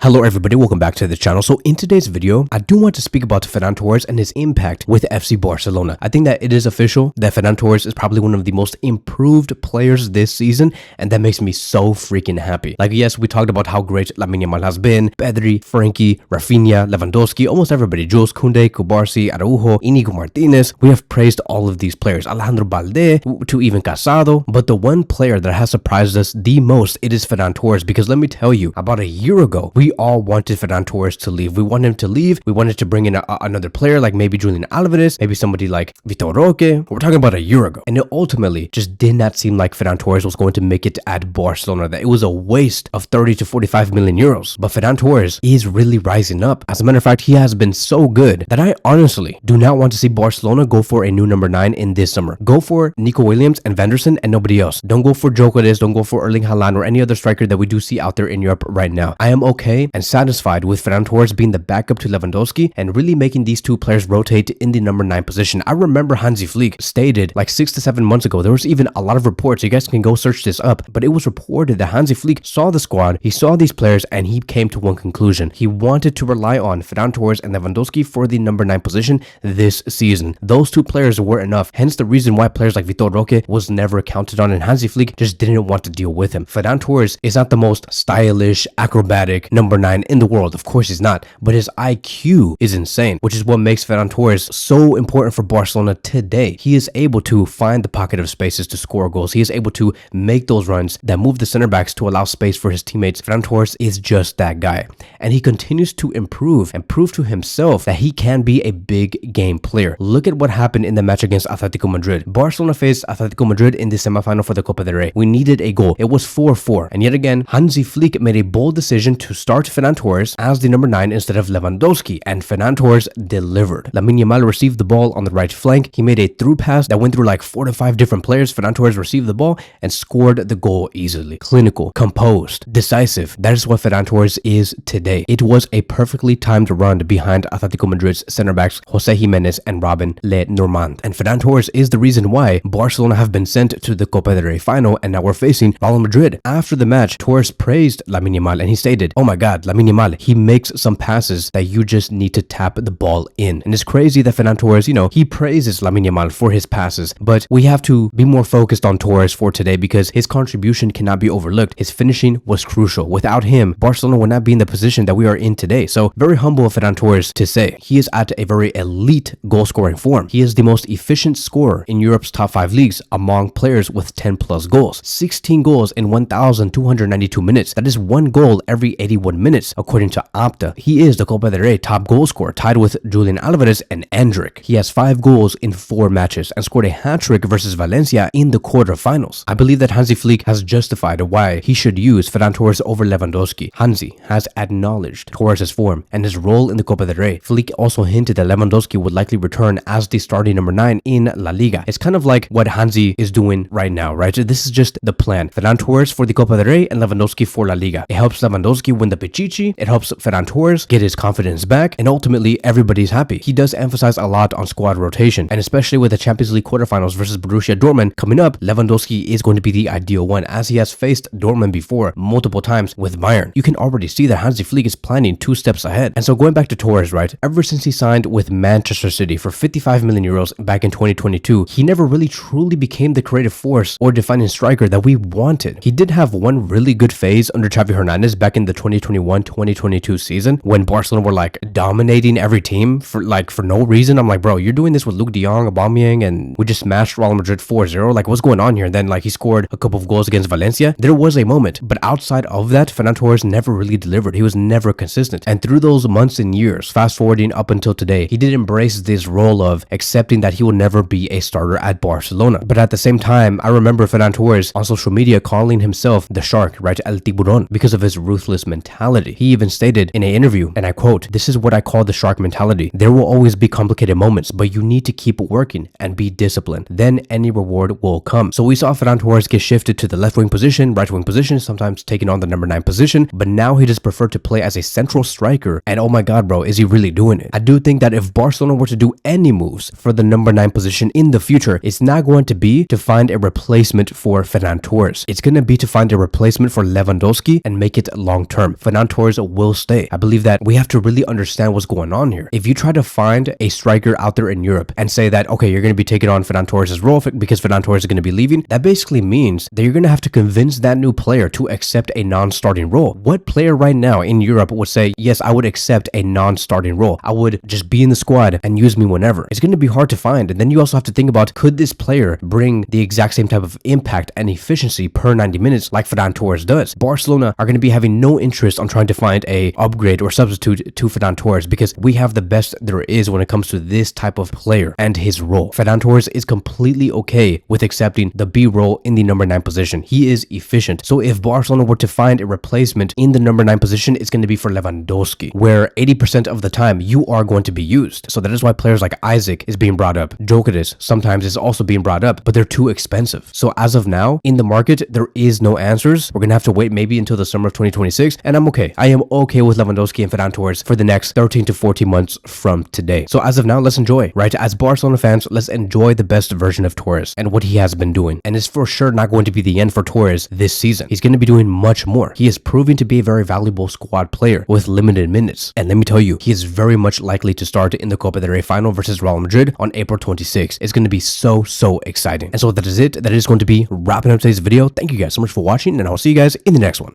Hello everybody, welcome back to the channel. So in today's video, I do want to speak about Ferran Torres and his impact with FC Barcelona. I think that it is official that Ferran Torres is probably one of the most improved players this season, and that makes me so freaking happy. Like, yes, we talked about how great Lamine Yamal has been, Pedri, Frankie, Rafinha, Lewandowski, almost everybody, Jules Koundé, Cubarsí, Araujo, Inigo Martinez. We have praised all of these players, Alejandro Balde, to even Casado, but the one player that has surprised us the most, it is Ferran Torres, because let me tell you, about a year ago, we all wanted Ferran Torres to leave. We want him to leave. We wanted to bring in another player like maybe Julián Álvarez, maybe somebody like Vitor Roque. We're talking about a year ago. And it ultimately just did not seem like Ferran Torres was going to make it at Barcelona, that it was a waste of 30 to 45 million euros. But Ferran Torres is really rising up. As a matter of fact, he has been so good that I honestly do not want to see Barcelona go for a new number 9 in this summer. Go for Nico Williams and Venderson and nobody else. Don't go for Gyökeres, don't go for Erling Haaland or any other striker that we do see out there in Europe right now. I am okay and satisfied with Ferran Torres being the backup to Lewandowski and really making these two players rotate in the number 9 position. I remember Hansi Flick stated like 6 to 7 months ago, there was even a lot of reports, you guys can go search this up, but it was reported that Hansi Flick saw the squad, he saw these players, and he came to one conclusion. He wanted to rely on Ferran Torres and Lewandowski for the number 9 position this season. Those two players were enough, hence the reason why players like Vitor Roque was never counted on, and Hansi Flick just didn't want to deal with him. Ferran Torres is not the most stylish, acrobatic number 9 in the world. Of course he's not, but his IQ is insane, which is what makes Ferran Torres so important for Barcelona today. He is able to find the pocket of spaces to score goals. He is able to make those runs that move the center backs to allow space for his teammates. Ferran Torres is just that guy, and he continues to improve and prove to himself that he can be a big game player. Look at what happened in the match against Atletico Madrid. Barcelona faced Atletico Madrid in the semifinal for the Copa del Rey. We needed a goal. It was 4-4, and yet again, Hansi Flick made a bold decision to start Ferran Torres as the number 9 instead of Lewandowski, and Ferran Torres delivered. Lamine Yamal received the ball on the right flank. He made a through pass that went through like 4 to 5 different players. Ferran Torres received the ball and scored the goal easily. Clinical, composed, decisive. That is what Ferran Torres is today. It was a perfectly timed run behind Atletico Madrid's center backs Jose Jimenez and Robin Lenormand. And Ferran Torres is the reason why Barcelona have been sent to the Copa del Rey final, and now we're facing Real Madrid. After the match, Torres praised Lamine Yamal and he stated, "Oh my God, Lamine Yamal, he makes some passes that you just need to tap the ball in." And it's crazy that Ferran Torres, he praises Lamine Yamal for his passes, but we have to be more focused on Torres for today because his contribution cannot be overlooked. His finishing was crucial. Without him, Barcelona would not be in the position that we are in today. So very humble of Ferran Torres to say he is at a very elite goal scoring form. He is the most efficient scorer in Europe's top 5 leagues among players with 10 plus goals. 16 goals in 1,292 minutes. That is 1 goal every 81 minutes according to Opta. He is the Copa del Rey top goal scorer, tied with Julián Álvarez and Endrick. He has 5 goals in 4 matches and scored a hat-trick versus Valencia in the quarterfinals. I believe that Hansi Flick has justified why he should use Ferran Torres over Lewandowski. Hansi has acknowledged Torres' form and his role in the Copa del Rey. Flick also hinted that Lewandowski would likely return as the starting number 9 in La Liga. It's kind of like what Hansi is doing right now, right? This is just the plan. Ferran Torres for the Copa del Rey and Lewandowski for La Liga. It helps Lewandowski win the Pichichi, it helps Ferran Torres get his confidence back, and ultimately everybody's happy. He does emphasize a lot on squad rotation, and especially with the Champions League quarterfinals versus Borussia Dortmund coming up, Lewandowski is going to be the ideal one, as he has faced Dortmund before multiple times with Bayern. You can already see that Hansi Flick is planning 2 steps ahead. And so going back to Torres, right, ever since he signed with Manchester City for 55 million euros back in 2022, he never really truly became the creative force or defining striker that we wanted. He did have one really good phase under Xavi Hernandez back in the 2021-2022 season when Barcelona were like dominating every team for no reason. I'm like, bro, you're doing this with Luke de Jong, Aubameyang, and we just smashed Real Madrid 4-0. Like, what's going on here? And then he scored a couple of goals against Valencia. There was a moment, but outside of that, Ferran Torres never really delivered. He was never consistent. And through those months and years, fast forwarding up until today, he did embrace this role of accepting that he will never be a starter at Barcelona. But at the same time, I remember Ferran Torres on social media calling himself the shark, right? El Tiburón, because of his ruthless mentality. He even stated in an interview, and I quote, "This is what I call the shark mentality. There will always be complicated moments, but you need to keep working and be disciplined. Then any reward will come." So we saw Ferran Torres get shifted to the left wing position, right wing position, sometimes taking on the number 9 position, but now he just preferred to play as a central striker. And oh my God, bro, is he really doing it? I do think that if Barcelona were to do any moves for the number 9 position in the future, it's not going to be to find a replacement for Ferran Torres. It's going to be to find a replacement for Lewandowski and make it long term. Ferran Ferran Torres will stay. I believe that we have to really understand what's going on here. If you try to find a striker out there in Europe and say that, okay, you're going to be taking on Ferran Torres' role because Ferran Torres is going to be leaving, that basically means that you're going to have to convince that new player to accept a non-starting role. What player right now in Europe would say, yes, I would accept a non-starting role. I would just be in the squad and use me whenever. It's going to be hard to find. And then you also have to think about, could this player bring the exact same type of impact and efficiency per 90 minutes like Ferran Torres does? Barcelona are going to be having no interest on trying to find a upgrade or substitute to Ferran Torres because we have the best there is when it comes to this type of player and his role. Ferran Torres is completely okay with accepting the B role in the number 9 position. He is efficient. So if Barcelona were to find a replacement in the number 9 position, it's going to be for Lewandowski, where 80% of the time you are going to be used. So that is why players like Isaac is being brought up. Jokeris sometimes is also being brought up, but they're too expensive. So as of now, in the market, there is no answers. We're going to have to wait maybe until the summer of 2026, and I'm okay. I am okay with Lewandowski and Ferran Torres for the next 13 to 14 months from today. So as of now, let's enjoy, right? As Barcelona fans, let's enjoy the best version of Torres and what he has been doing. And it's for sure not going to be the end for Torres this season. He's going to be doing much more. He is proving to be a very valuable squad player with limited minutes. And let me tell you, he is very much likely to start in the Copa del Rey final versus Real Madrid on April 26th. It's going to be so exciting. And so that is it. That is going to be wrapping up today's video. Thank you guys so much for watching, and I'll see you guys in the next one.